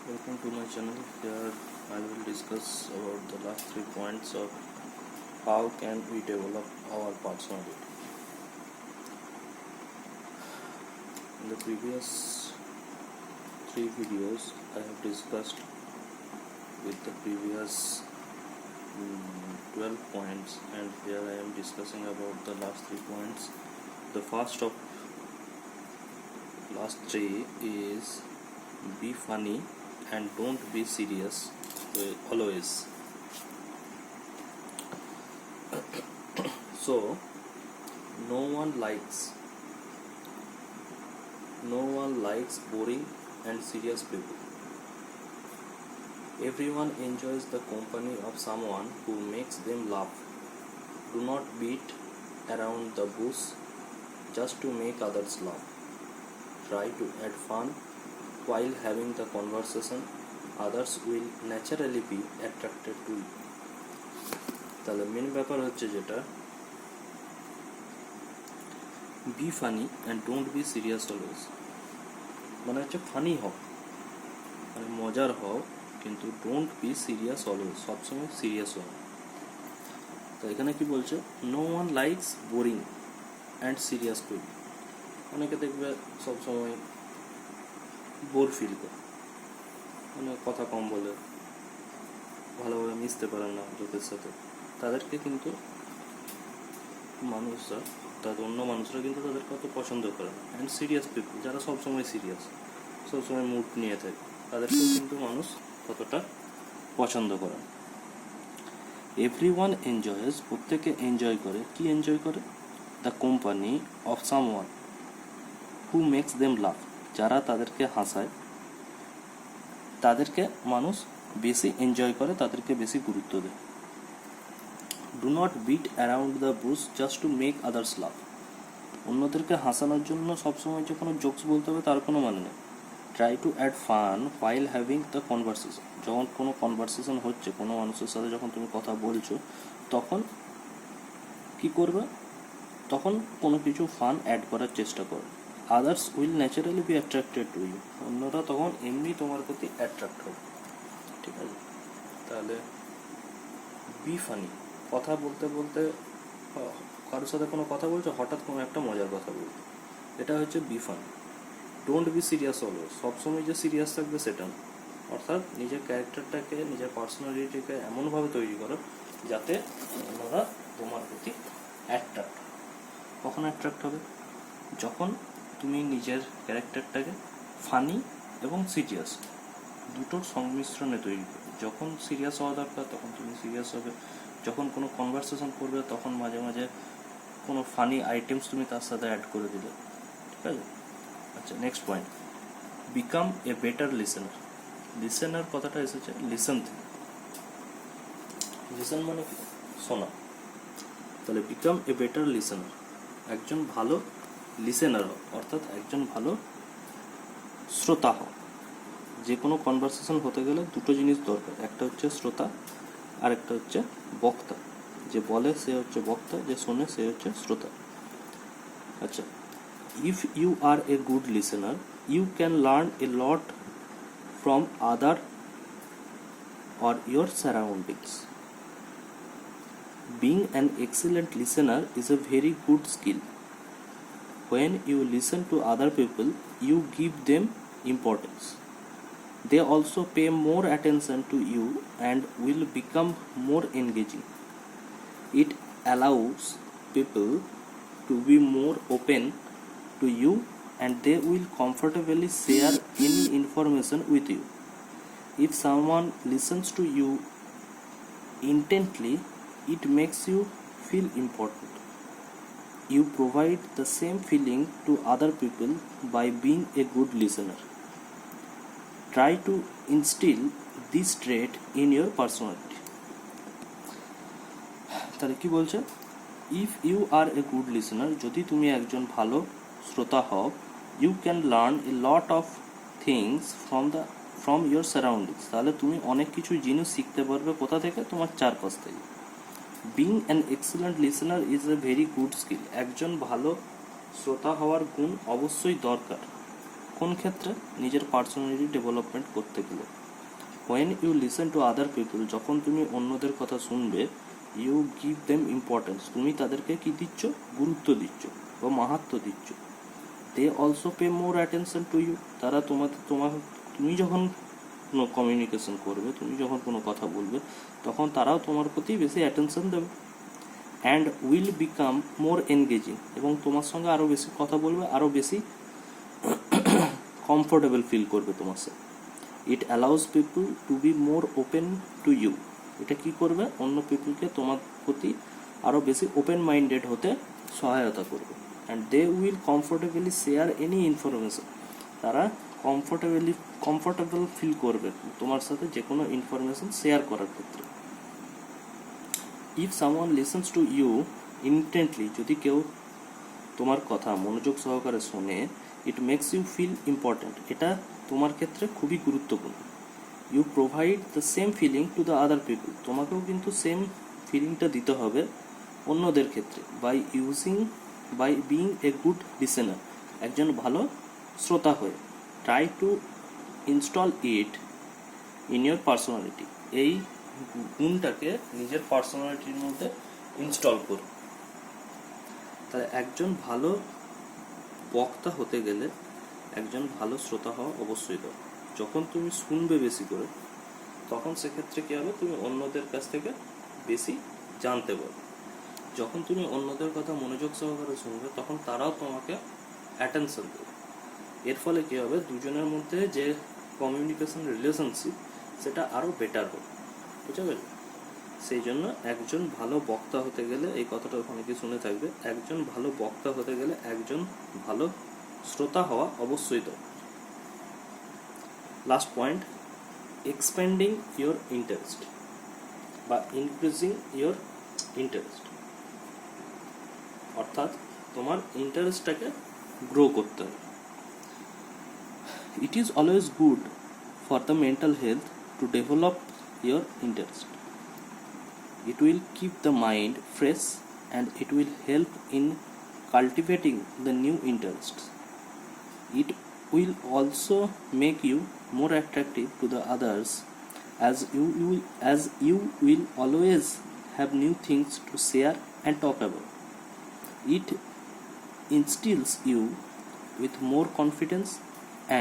Welcome to my channel. Here I will discuss about the last 3 points of how can we develop our personality. In the previous 3 videos I have discussed with the previous 12 points, and here I am discussing about the last 3 points. The first of last 3 is be funny and don't be serious always. So no one likes boring and serious people. Everyone enjoys the company of someone who makes them laugh. Do not beat around the bush just to make others laugh. Try to add fun while having the conversation. Others will naturally be attracted to you. তাহলে main ব্যাপার হচ্ছে যেটা, be funny and don't be serious always. মানে হচ্ছে funny হও, মানে মজার হও, কিন্তু ডোন্ট বি সিরিয়াস অলওয়েজ, সবসময় সিরিয়াস হও। তো এখানে কি বলছে, no one likes boring and serious people. অনেকে দেখবে সবসময় বোর ফিল করে, মানে কথা কম বলে, ভালোভাবে মিশতে পারে না লোকের সাথে। তাদেরকে কিন্তু মানুষরা, অন্য মানুষরা কিন্তু তাদেরকে অত পছন্দ করে না। অ্যান্ড সিরিয়াস পিপল, যারা সবসময় সিরিয়াস, সবসময় মুড নিয়ে থাকে, তাদেরকেও কিন্তু মানুষ ততটা পছন্দ করে না। এভরিওয়ান এনজয়েস, প্রত্যেকে এনজয় করে। কি এনজয় করে? The company of someone who makes them laugh, যারা তাদেরকে হাসায়, তাদেরকে মানুষ বেশি এনজয় করে, তাদেরকে বেশি গুরুত্ব দেয়। Do not beat around the bush just to make others laugh, অন্যদেরকে হাসানোর জন্য সবসময় যে কোনো জোকস বলতে হবে তার কোনো মানে নেই। Try to add fun while having the conversation, যখন কোনো কনভারসেশন হচ্ছে, কোনো মানুষের সাথে যখন তুমি কথা বলছো, তখন কি করবে? তখন কোনো কিছু ফান অ্যাড করার চেষ্টা করো। Others will naturally be attracted to you, অন্যরা তখন এমনি তোমার প্রতি অ্যাট্রাক্ট হবে। ঠিক আছে, তাহলে বি ফানি, কথা বলতে বলতে কারোর সাথে কোনো কথা বলছো, হঠাৎ কোনো একটা মজার কথা বলছো, এটা হচ্ছে be funny. Don't be serious always, সবসময় যে সিরিয়াস থাকবে সেটা না। অর্থাৎ নিজের ক্যারেক্টারটাকে, নিজের পার্সোনালিটিকে এমনভাবে তৈরি করো যাতে ওনারা তোমার প্রতি অ্যাট্রাক্ট। কখন অ্যাট্রাক্ট হবে? যখন তুমি নিজের ক্যারেক্টারটাকে ফানি এবং সিরিয়াস দুটোর সংমিশ্রণে তৈরি করবে। যখন সিরিয়াস হওয়া দরকার তখন তুমি সিরিয়াস হবে, যখন কোনো কনভারসেশন করবে তখন মাঝে মাঝে কোনো ফানি আইটেমস তুমি তার সাথে অ্যাড করে দিলে। ঠিক আছে, আচ্ছা next point, become a better listener. Listener কথাটা এসেছে লিসেন থেকে। লিসেন মানে কি? শোনা। তাহলে বিকাম এ বেটার লিসেনার, একজন ভালো লিসেনার হও, অর্থাৎ একজন ভালো শ্রোতা হও। যে কোনো কনভারসেশন হতে গেলে দুটো জিনিস দরকার, একটা হচ্ছে শ্রোতা আর একটা হচ্ছে বক্তা। যে বলে সে হচ্ছে বক্তা, যে শোনে সে হচ্ছে শ্রোতা। আচ্ছা, if you are a good listener you can learn a lot from other or your surroundings. Being an excellent listener is a very good skill. When you listen to other people, you give them importance. They also pay more attention to you and will become more engaging. It allows people to be more open to you and they will comfortably share any information with you. If someone listens to you intently, it makes you feel important. You provide the same feeling to other people by being a good listener. Try to instill this trait in your personality. তাহলে কি বলছে? If you are a good listener, যদি তুমি একজন ভালো শ্রোতা হও, you can learn a lot of things from your surroundings, তাহলে তুমি অনেক কিছু জিনিস শিখতে পারবে। কোথা থেকে? তোমার চারপাশ থেকে। Being an excellent listener is a very good skill, একজন ভালো শ্রোতা হওয়ার গুণ অবশ্যই দরকার। কোন ক্ষেত্রে? নিজের পার্সোনালিটি ডেভেলপমেন্ট করতে গেলে। When you listen to other people, যখন তুমি অন্যদের কথা শুনবে, ইউ গিভ দেম ইম্পর্টেন্স, তুমি তাদেরকে কি দিচ্ছ? গুরুত্ব দিচ্ছ বা মাহাত্ম দিচ্ছ। They also pay more attention to you, তারা তুমি যখন কোনো কমিউনিকেশন করবে, তুমি যখন কোনো কথা বলবে, তখন তারাও তোমার প্রতি বেশি অ্যাটেনশন দেবে। And will become more engaging, এবং তোমার সঙ্গে আরও বেশি কথা বলবে, আরও বেশি কমফোর্টেবল ফিল করবে তোমার সাথে। It allows people to be more open to you, এটা কি করবে? অন্য পিপলকে তোমার প্রতি আরও বেশি ওপেন মাইন্ডেড হতে সহায়তা করবে। And they will comfortably share any information, তারা কমফোর্টেবল ফিল করবে তোমার সাথে যে কোনো ইনফরমেশন শেয়ার করার ক্ষেত্রে। If someone listens to you intently, যদি কেউ তোমার কথা মনোযোগ সহকারে শোনে, it makes you feel important, এটা তোমার ক্ষেত্রে খুবই গুরুত্বপূর্ণ। You provide the same feeling to the other people, তোমাকেও কিন্তু সেম ফিলিংটা দিতে হবে অন্যদের ক্ষেত্রে। By being a good listener, একজন ভালো শ্রোতা হয়ে। Try to install it in your personality, এই গুণটাকে নিজের পার্সোনালিটির মধ্যে ইনস্টল করুন। তাহলে একজন ভালো বক্তা হতে গেলে একজন ভালো শ্রোতা হওয়া অবশ্যই দরকার। যখন তুমি শুনবে বেশি করে, তখন সেক্ষেত্রে কী হবে? তুমি অন্যদের কাছ থেকে বেশি জানতে পারবে। যখন তুমি অন্যদের কথা মনোযোগ সহকারে শুনবে, তখন তারাও তোমাকে অ্যাটেনশন দেবে। এর ফলে কী হবে? দুজনের মধ্যে যে কমিউনিকেশন রিলেশনশিপ, সেটা আরও বেটার হবে। বুঝতে পারলে? সেই জন্য একজন ভালো বক্তা হতে গেলে, এই কথাটা অনেকে শুনে থাকবে, একজন ভালো বক্তা হতে গেলে একজন ভালো শ্রোতা হওয়া অবশ্যই দরকার। Last point, expanding your interest বা ইনক্রিজিং ইয়োর ইন্টারেস্ট, অর্থাৎ তোমার ইন্টারেস্টটাকে গ্রো করতে হবে। It is always good for the mental health to develop your interest. It will keep the mind fresh and it will help in cultivating the new interests. It will also make you more attractive to the others, as you will always have new things to share and talk about. It instills you with more confidence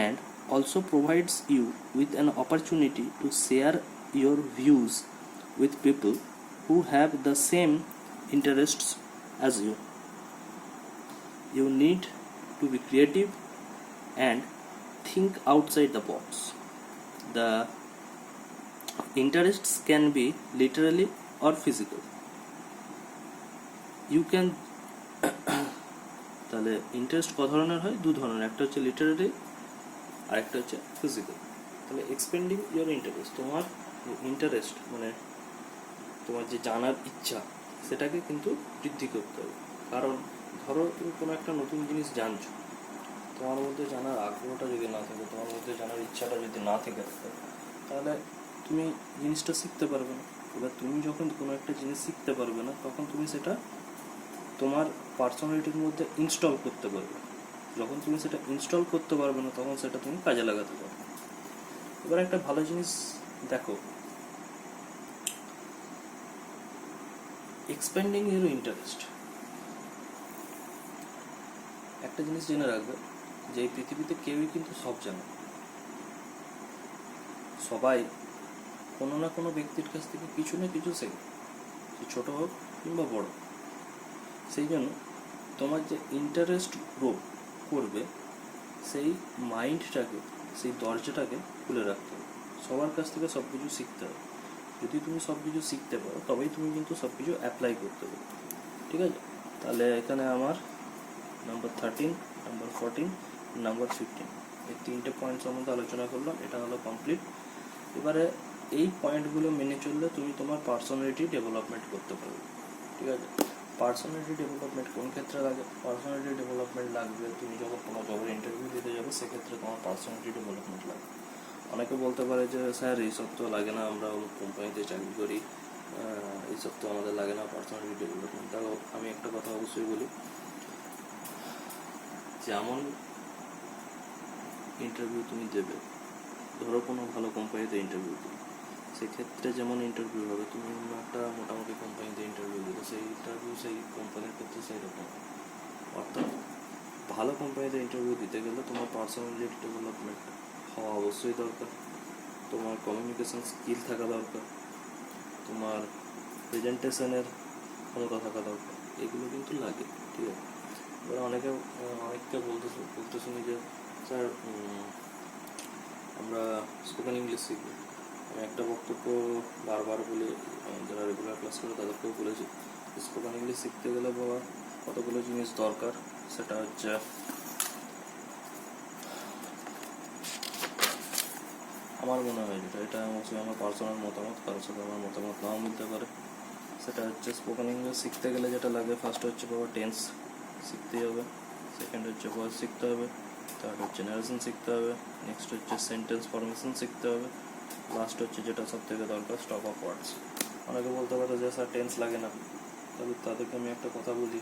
and also provides you with an opportunity to share your views with people who have the same interests as you. You need to be creative and think outside the box. The interests can be literally or physical. You can তাহলে interest কত ধরনের হয়? দু ধরনের, একটা হচ্ছে Literary আর একটা হচ্ছে ফিজিক্যাল। তাহলে এক্সপেন্ডিং ইয়োর ইন্টারেস্ট, তোমার ইন্টারেস্ট মানে তোমার যে জানার ইচ্ছা, সেটাকে কিন্তু বৃদ্ধি করতে হবে। কারণ ধরো তুমি কোনো একটা নতুন জিনিস জানছো, তোমার মধ্যে জানার আগ্রহটা যদি না থাকে, তোমার মধ্যে জানার ইচ্ছাটা যদি না থেকে থাকে, তাহলে তুমি জিনিসটা শিখতে পারবে না। এবার তুমি যখন কোনো একটা জিনিস শিখতে পারবে না, তখন তুমি সেটা তোমার পার্সোনালিটির মধ্যে ইনস্টল করতে পারবে। যখন তুমি সেটা ইনস্টল করতে পারবে না, তখন সেটা তুমি কাজে লাগাতে পারবে। এবার একটা ভালো জিনিস দেখো, এক্সপ্যান্ডিং ইউর ইন্টারেস্ট, একটা জিনিস জেনে রাখবে যে এই পৃথিবীতে কেউই কিন্তু সব জানে। সবাই কোনো না কোনো ব্যক্তির কাছ থেকে কিছু না কিছু শেখে, সে ছোট হোক কিংবা বড়। সেই জন্য তোমার যে ইন্টারেস্ট গ্রো করবে, সেই মাইন্ডটাকে, সেই দরজাটাকে খুলে রাখতে হবে। সবার কাছ থেকে সব কিছু শিখতে হবে। যদি তুমি সব কিছু শিখতে পারো, তবেই তুমি কিন্তু সব কিছু অ্যাপ্লাই করতে পারো। ঠিক আছে? তাহলে এখানে আমার নাম্বার 13, নাম্বার 14, নাম্বার 15 এই 3টে পয়েন্ট সম্বন্ধে আলোচনা করলাম। এটা হলো কমপ্লিট। এবারে এই পয়েন্টগুলো মেনে চললে তুমি তোমার পার্সোনালিটি ডেভেলপমেন্ট করতে পারবে। ঠিক আছে? পার্সোনালিটি ডেভেলপমেন্ট কোন ক্ষেত্রে লাগে? পার্সোনালিটি ডেভেলপমেন্ট লাগবে তুমি যখন কোনো জবের ইন্টারভিউ দিতে যাবে, সেক্ষেত্রে তোমার পার্সোনালিটি ডেভেলপমেন্ট লাগবে। অনেকে বলতে পারে যে স্যার এইসব তো লাগে না, আমরা কোম্পানিতে চাকরি করি, এইসব তো আমাদের লাগে না পার্সোনালিটি ডেভেলপমেন্ট। তাহলে আমি একটা কথা অবশ্যই বলি, যেমন ইন্টারভিউ তুমি দেবে, ধরো কোনো ভালো কোম্পানিতে ইন্টারভিউ দিলে, সেক্ষেত্রে যেমন ইন্টারভিউ হবে, তুমি অন্য একটা মোটামুটি কোম্পানিতে ইন্টারভিউ দিলে সেই ইন্টারভিউ সেই কোম্পানির ক্ষেত্রে সেই রকম। অর্থাৎ ভালো কোম্পানিতে ইন্টারভিউ দিতে গেলে তোমার পার্সোনালিটি ডেভেলপমেন্ট হওয়া অবশ্যই দরকার, তোমার কমিউনিকেশন স্কিল থাকা দরকার, তোমার প্রেজেন্টেশনের ক্ষমতা থাকা দরকার, এগুলো কিন্তু লাগে, ঠিক আছে। এবার অনেককে বলতে শুনি যে স্যার আমরা স্পোকেন ইংলিশ শিখব। আমি একটা বক্তব্য বারবার বলে, যারা রেগুলার ক্লাস করে তাদেরকেও বলেছি, স্পোকেন ইংলিশ শিখতে গেলে বাবা কতগুলো জিনিস দরকার। সেটা হচ্ছে আমার মনে হয় এটা অবশ্যই আমার পার্সোনাল মতামত, কারোর সাথে আমার মতামত নাও মিলতে পারে। সেটা হচ্ছে স্পোকেন ইংলিশ শিখতে গেলে যেটা লাগে, ফার্স্ট হচ্ছে বাবা টেন্স শিখতেই হবে, সেকেন্ড হচ্ছে ভয়েস শিখতে হবে, থার্ড হচ্ছে ন্যারেশন শিখতে হবে, নেক্সট হচ্ছে সেন্টেন্স ফরমেশন শিখতে হবে, লাস্ট হচ্ছে যেটা সব থেকে দরকার স্টক অফ ওয়ার্ডস। অনেকে বলতে পারে যে স্যার টেন্স লাগে না, তাহলে তাদেরকে আমি একটা কথা বলি,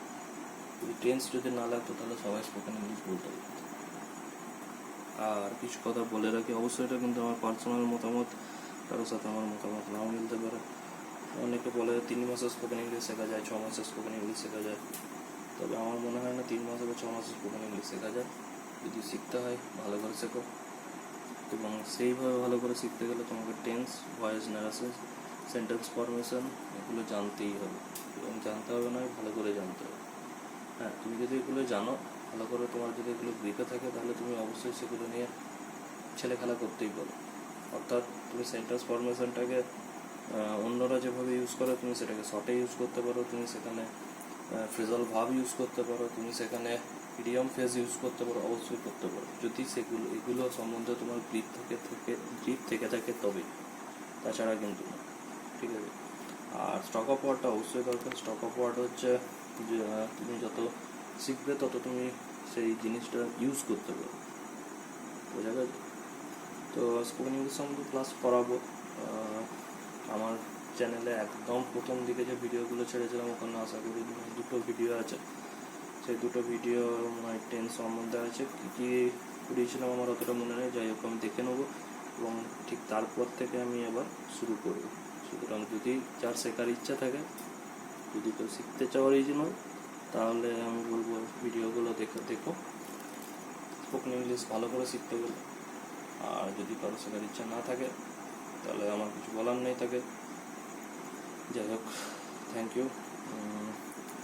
যদি টেন্স যদি না লাগতো তাহলে সবাই স্পোকেন ইংলিশ বলতে পারত। আর কিছু কথা বলে রাখি, অবশ্যই এটা কিন্তু আমার পার্সোনাল মতামত, কারোর সাথে আমার মতামত নাও মিলতে পারে। অনেকে বলে 3 মাসে স্পোকেন ইংলিশ শেখা যায়, 6 মাসে স্পোকেন ইংলিশ শেখা যায়, তবে আমার মনে হয় না 3 মাসে বা 6 মাসে স্পোকেন ইংলিশ শেখা যায়। যদি শিখতে হয় ভালো করে শেখো, এবং সেইভাবে ভালো করে শিখতে গেলে তোমাকে tense, voice, narration, sentence formation এগুলো জানতেই হবে, এবং জানতে হবে না, ভালো করে জানতে হবে। হ্যাঁ, তুমি যদি এগুলো জানো ভালো করে, তোমার যদি এগুলো গ্রিপে থাকে, তাহলে তুমি অবশ্যই সেগুলো নিয়ে ছেলে খেলা করতেই পারো। অর্থাৎ তুমি সেন্টেন্স ফরমেশনটাকে অন্যরা যেভাবে ইউজ করে তুমি সেটাকে শর্টে ইউজ করতে পারো, তুমি সেখানে ফ্রেজাল ভাব ইউজ করতে পারো, তুমি সেখানে ইডিয়ম ফ্রেজ ইউজ করতে পারো, অবশ্যই করতে পারো, যদি এগুলো সম্বন্ধে তোমার গ্রিপ থেকে থাকে তবে, তাছাড়া কিন্তু না, ঠিক আছে। আর স্টক অফ ওয়ার্ডটা অবশ্যই দরকার। স্টক অফ ওয়ার্ড হচ্ছে যে তুমি যত শিখবে তত তুমি সেই জিনিসটা ইউজ করতে পারো, বোঝা গেছে। তো স্পোকেন ইংলিশ সম্বন্ধে ক্লাস করাবো। আমার চ্যানেলে একদম প্রথম দিকে যে ভিডিওগুলো ছেড়েছিলাম ওখানে আশা করি 2টো ভিডিও আছে, সেই 2টো ভিডিও মানে টেন্স সম্বন্ধে আছে, কী কী করিয়েছিলাম আমার অতটা মনে নেই, যাই হোক আমি দেখে নেবো, এবং ঠিক তারপর থেকে আমি আবার শুরু করব। সুতরাং যদি যার শেখার ইচ্ছা থাকে, যদি কেউ শিখতে চাও অরিজিনাল, তাহলে আমি বলবো ভিডিওগুলো দেখো স্পোকেন ইংলিশ ভালো করে শিখতে গেলে। আর যদি কারো শেখার ইচ্ছা না থাকে তাহলে আমার কিছু বলার নেই তাকে। যাই হোক, থ্যাংক ইউ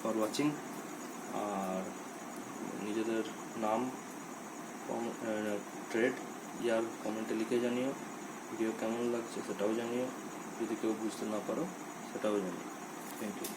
ফর ওয়াচিং। আর নিজেদের নাম, ট্রেড, ইয়ার কমেন্টে লিখে জানিও, ভিডিও কেমন লাগছে সেটাও জানিও, যদি কেউ বুঝতে না পারো সেটাও জানিও। Thank you.